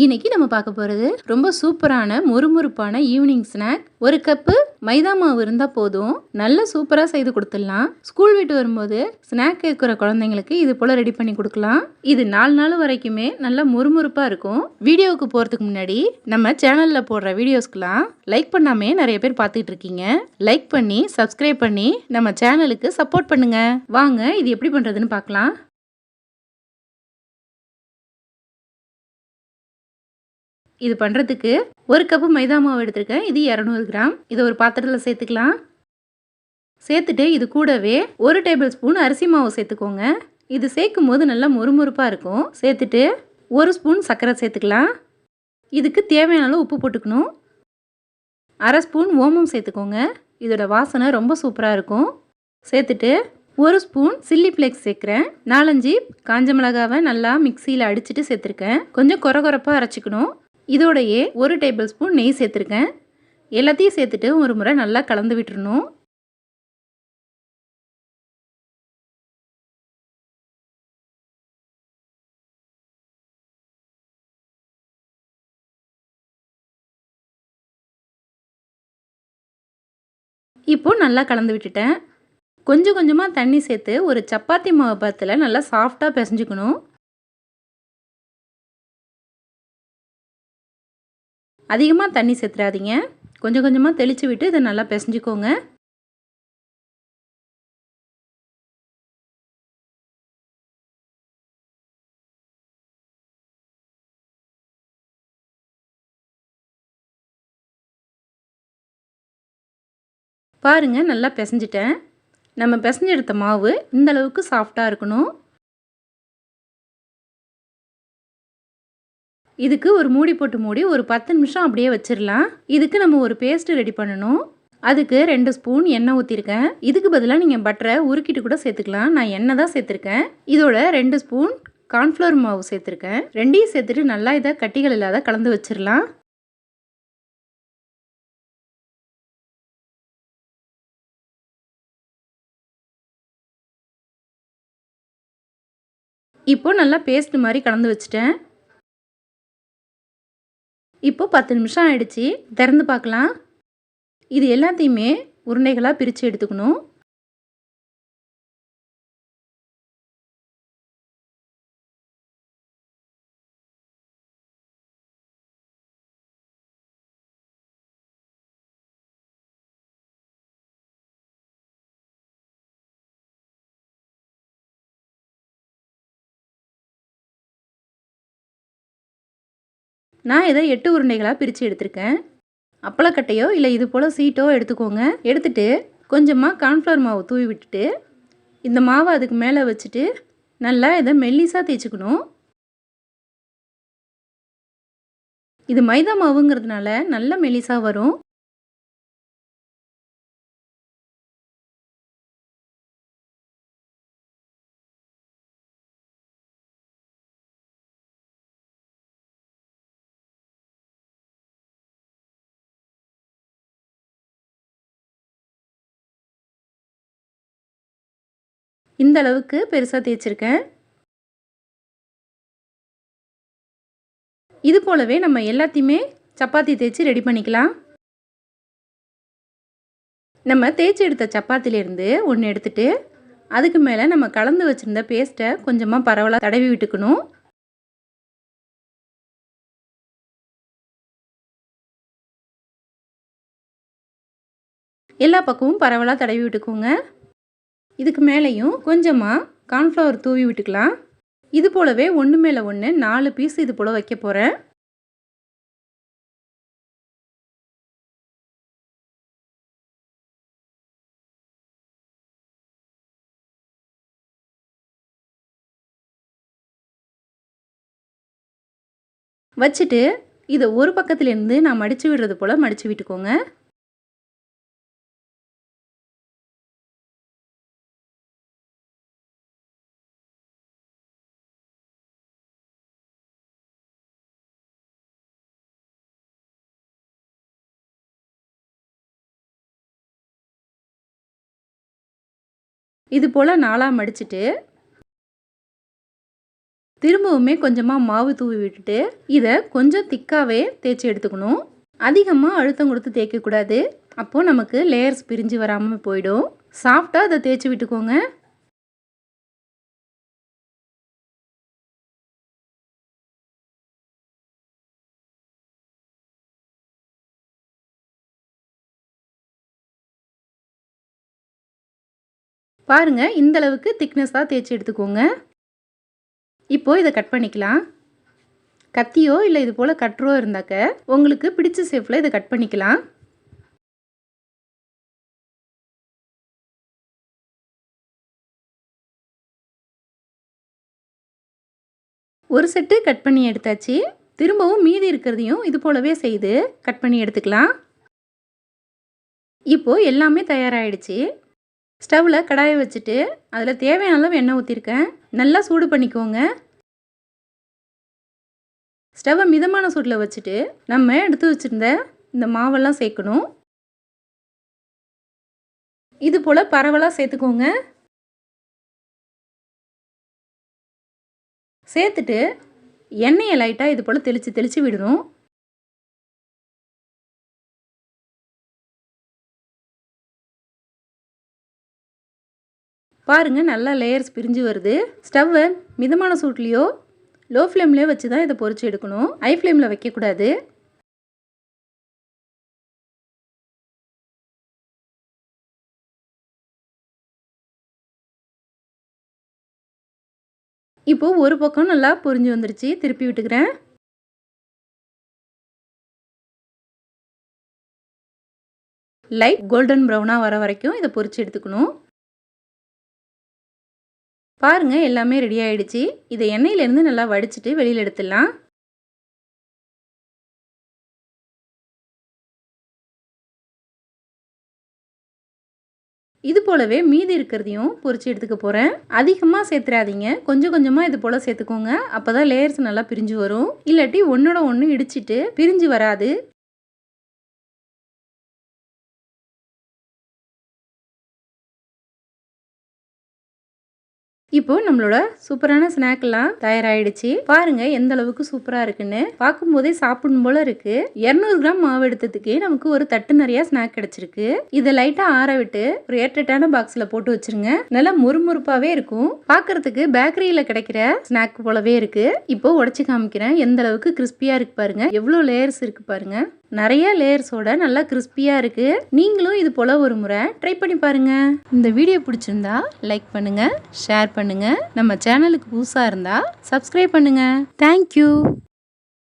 இன்னைக்கு நம்ம பார்க்க போறது ரொம்ப சூப்பரான மொறுமொறுப்பான ஈவினிங் ஸ்நாக். ஒரு கப்பு மைதா மாவு இருந்தா போதும், நல்ல சூப்பரா செய்து கொடுத்துடலாம். ஸ்கூல் விட்டு வரும்போது ஸ்நாக் கேட்குற குழந்தைங்களுக்கு இது போல ரெடி பண்ணி கொடுக்கலாம். இது 4 நாள் வரைக்குமே நல்ல மொறுமொறுப்பா இருக்கும். வீடியோவுக்கு போறதுக்கு முன்னாடி நம்ம சேனல்ல போடுற வீடியோஸ்க்குலாம் லைக் பண்ணாமே நிறைய பேர் பார்த்துட்டு இருக்கீங்க. லைக் பண்ணி சப்ஸ்கிரைப் பண்ணி நம்ம சேனலுக்கு சப்போர்ட் பண்ணுங்க. வாங்க இது எப்படி பண்றதுன்னு பார்க்கலாம். இது பண்ணுறதுக்கு ஒரு கப்பு மைதா மாவு எடுத்திருக்கேன். இது 200 கிராம். இதை ஒரு பாத்திரத்தில் சேர்த்துக்கலாம். சேர்த்துட்டு இது கூடவே 1 டேபிள் ஸ்பூன் அரிசி மாவு சேர்த்துக்கோங்க. இது சேர்க்கும் போது நல்லா மொறுமொறுப்பாக இருக்கும். சேர்த்துட்டு 1 ஸ்பூன் சர்க்கரை சேர்த்துக்கலாம். இதுக்கு தேவையான அளவு உப்பு போட்டுக்கணும். 1/2 ஸ்பூன் ஓமம் சேர்த்துக்கோங்க. இதோட வாசனை ரொம்ப சூப்பராக இருக்கும். சேர்த்துட்டு 1 ஸ்பூன் சில்லி ஃப்ளேக்ஸ் சேர்க்குறேன். 4-5 காஞ்ச மிளகாவை நல்லா மிக்சியில் அடிச்சுட்டு சேர்த்துருக்கேன். கொஞ்சம் கொரகொரப்பாக அரைச்சிக்கணும். இதோடையே 1 டேபிள் ஸ்பூன் நெய் சேர்த்துருக்கேன். எல்லாத்தையும் சேர்த்துட்டு ஒரு முறை நல்லா கலந்து விட்டுறணும். இப்போ நல்லா கலந்து விட்டுட்டேன். கொஞ்சம் கொஞ்சமாக தண்ணி சேர்த்து ஒரு சப்பாத்தி மாவு பதத்தில் நல்லா சாஃப்டாக பிசைஞ்சுக்கணும். அதிகமாக தண்ணி சேர்த்துறாதீங்க. கொஞ்சம் கொஞ்சமாக தெளித்து விட்டு இதை நல்லா பிசைஞ்சுக்கோங்க. பாருங்க, நல்லா பிசைஞ்சிட்டேன். நம்ம பிசைஞ்சு எடுத்த மாவு இந்த அளவுக்கு சாஃப்டாக இருக்கணும். இதுக்கு ஒரு மூடி போட்டு மூடி ஒரு 10 நிமிஷம் அப்படியே வச்சிடலாம். இதுக்கு நம்ம ஒரு பேஸ்ட் ரெடி பண்ணணும். அதுக்கு 2 ஸ்பூன் எண்ணெய் ஊற்றிருக்கேன். இதுக்கு பதிலாக நீங்கள் பட்டரை உருக்கிட்டு கூட சேர்த்துக்கலாம். நான் எண்ணெய் தான் சேர்த்துருக்கேன். இதோட 2 ஸ்பூன் கார்ன்ஃப்ளவர் மாவு சேர்த்துருக்கேன். ரெண்டையும் சேர்த்துட்டு நல்லா இதை கட்டிகள் இல்லாத கலந்து வச்சிடலாம். இப்போ நல்லா பேஸ்ட் மாதிரி கலந்து வச்சுட்டேன். இப்போ 10 நிமிஷம் ஆயிடுச்சு. திறந்து பார்க்கலாம். இது எல்லாத்தையுமே உருண்டைகளாக பிரித்து எடுத்துக்கணும். நான் இதை 8 உருண்டைகளாக பிரித்து எடுத்திருக்கேன். அப்பளக்கட்டையோ இல்லை இது போல் சீட்டோ எடுத்துக்கோங்க. எடுத்துட்டு கொஞ்சமாக கார்ன்ஃப்ளவர் மாவு தூவி விட்டுட்டு இந்த மாவை அதுக்கு மேலே வச்சுட்டு நல்லா இதை மெல்லிசாக தேய்ச்சிக்கணும். இது மைதா மாவுங்கிறதுனால நல்ல மெல்லிசாக வரும். இந்த அளவுக்கு பெருசாக தேய்ச்சிருக்கேன். இது போலவே நம்ம எல்லாத்தையுமே சப்பாத்தி தேய்ச்சி ரெடி பண்ணிக்கலாம். நம்ம தேய்ச்சி எடுத்த சப்பாத்திலேருந்து ஒன்று எடுத்துட்டு அதுக்கு மேலே நம்ம கலந்து வச்சுருந்த பேஸ்ட்டை கொஞ்சமாக பரவலாக தடவி விட்டுக்கணும். எல்லா பக்கமும் பரவலாக தடவி விட்டுக்கோங்க. இதுக்கு மேலேயும் கொஞ்சமாக கார்ன்ஃப்ளவர் தூவி விட்டுக்கலாம். இது போலவே ஒன்று மேலே ஒன்று 4 பீஸ் இது போல் வைக்க போகிறேன். வச்சுட்டு இதை ஒரு பக்கத்துலேருந்து நான் மடித்து விடுறது போல் மடித்து விட்டுக்கோங்க. இது போல் 4ஆக மடிச்சுட்டு திரும்பவுமே கொஞ்சமாக மாவு தூவி விட்டுட்டு இதை கொஞ்சம் திக்காகவே தேய்ச்சி எடுத்துக்கணும். அதிகமாக அழுத்தம் கொடுத்து தேய்க்கக்கூடாது. அப்போது நமக்கு லேயர்ஸ் பிரிஞ்சு வராமல் போயிடும். சாஃப்டாக அதை தேய்ச்சி விட்டுக்கோங்க. பாருங்கள், இந்த அளவுக்கு திக்னஸாக தேய்ச்சி எடுத்துக்கோங்க. இப்போது இதை கட் பண்ணிக்கலாம். கத்தியோ இல்லை இது போல் கட்டரோ இருந்தாக்க உங்களுக்கு பிடிச்ச ஷேப்பில் இதை கட் பண்ணிக்கலாம். ஒரு செட்டு கட் பண்ணி எடுத்தாச்சு. திரும்பவும் மீதி இருக்கிறதையும் இது போலவே செய்து கட் பண்ணி எடுத்துக்கலாம். இப்போது எல்லாமே தயாராகிடுச்சு. ஸ்டவ்வில் கடாயை வச்சுட்டு அதில் தேவையான அளவு எண்ணெய் ஊற்றிருக்கேன். நல்லா சூடு பண்ணிக்கோங்க. ஸ்டவ்வை மிதமான சூட்டில் வச்சுட்டு நம்ம எடுத்து வச்சுருந்த இந்த மாவெல்லாம் சேர்க்கணும். இது போல் பரவலாக சேர்த்துக்கோங்க. சேர்த்துட்டு எண்ணெயை லைட்டாக இது போல் தெளித்து விடணும். பாருங்கள், நல்லா லேயர்ஸ் பிரிஞ்சு வருது. ஸ்டவ்வை மிதமான சூட்லேயோ லோ ஃப்ளேம்லேயோ வச்சு தான் இதை பொரிச்சு எடுக்கணும். ஹை ஃப்ளேமில் வைக்கக்கூடாது. இப்போது ஒரு பக்கம் நல்லா பொரிஞ்சு வந்துருச்சு. திருப்பி விட்டுக்கிறேன். லைட் கோல்டன் ப்ரௌனாக வர வரைக்கும் இதை பொரிச்சு எடுத்துக்கணும். பாருங்கள், எல்லாமே ரெடி ஆகிடுச்சு. இதை எண்ணெயிலேருந்து நல்லா வடிச்சிட்டு வெளியில் எடுத்துடலாம். இது போலவே மீதி இருக்கிறதையும் பொரிச்சு எடுத்துக்க போகிறேன். அதிகமாக சேர்த்துறாதீங்க. கொஞ்சம் கொஞ்சமாக இது போல் சேர்த்துக்கோங்க. அப்போ தான் லேயர்ஸ் நல்லா பிரிஞ்சு வரும். இல்லாட்டி ஒன்றோட ஒன்று இடிச்சிட்டு பிரிஞ்சு வராது. இப்போது நம்மளோட சூப்பரான ஸ்நாக்லாம் தயாராகிடுச்சு. பாருங்கள் எந்த அளவுக்கு சூப்பராக இருக்குன்னு. பார்க்கும்போதே சாப்பிடும் போல இருக்குது. 200 கிராம் மாவு எடுத்ததுக்கு நமக்கு ஒரு தட்டு நிறையா ஸ்நாக் கிடச்சிருக்கு. இதை லைட்டாக ஆற விட்டு ஒரு ஏர்டைட்டான பாக்ஸில் போட்டு வச்சுருங்க. நல்லா முறுமுறுப்பாகவே இருக்கும். பார்க்குறதுக்கு பேக்கரியில் கிடைக்கிற ஸ்நாக் போலவே இருக்குது. இப்போ உடச்சி காமிக்கிறேன். எந்த அளவுக்கு கிறிஸ்பியாக இருக்குது பாருங்கள். எவ்வளோ லேயர்ஸ் இருக்குது பாருங்கள். நிறைய லேயர்ஸோட நல்லா கிறிஸ்பியாக இருக்குது. நீங்களும் இது போல் ஒரு முறை ட்ரை பண்ணி பாருங்கள். இந்த வீடியோ பிடிச்சிருந்தா லைக் பண்ணுங்கள், ஷேர் பண்ணுங்கள். நம்ம சேனலுக்கு புதுசாக இருந்தால் சப்ஸ்கிரைப் பண்ணுங்கள். தேங்க்யூ.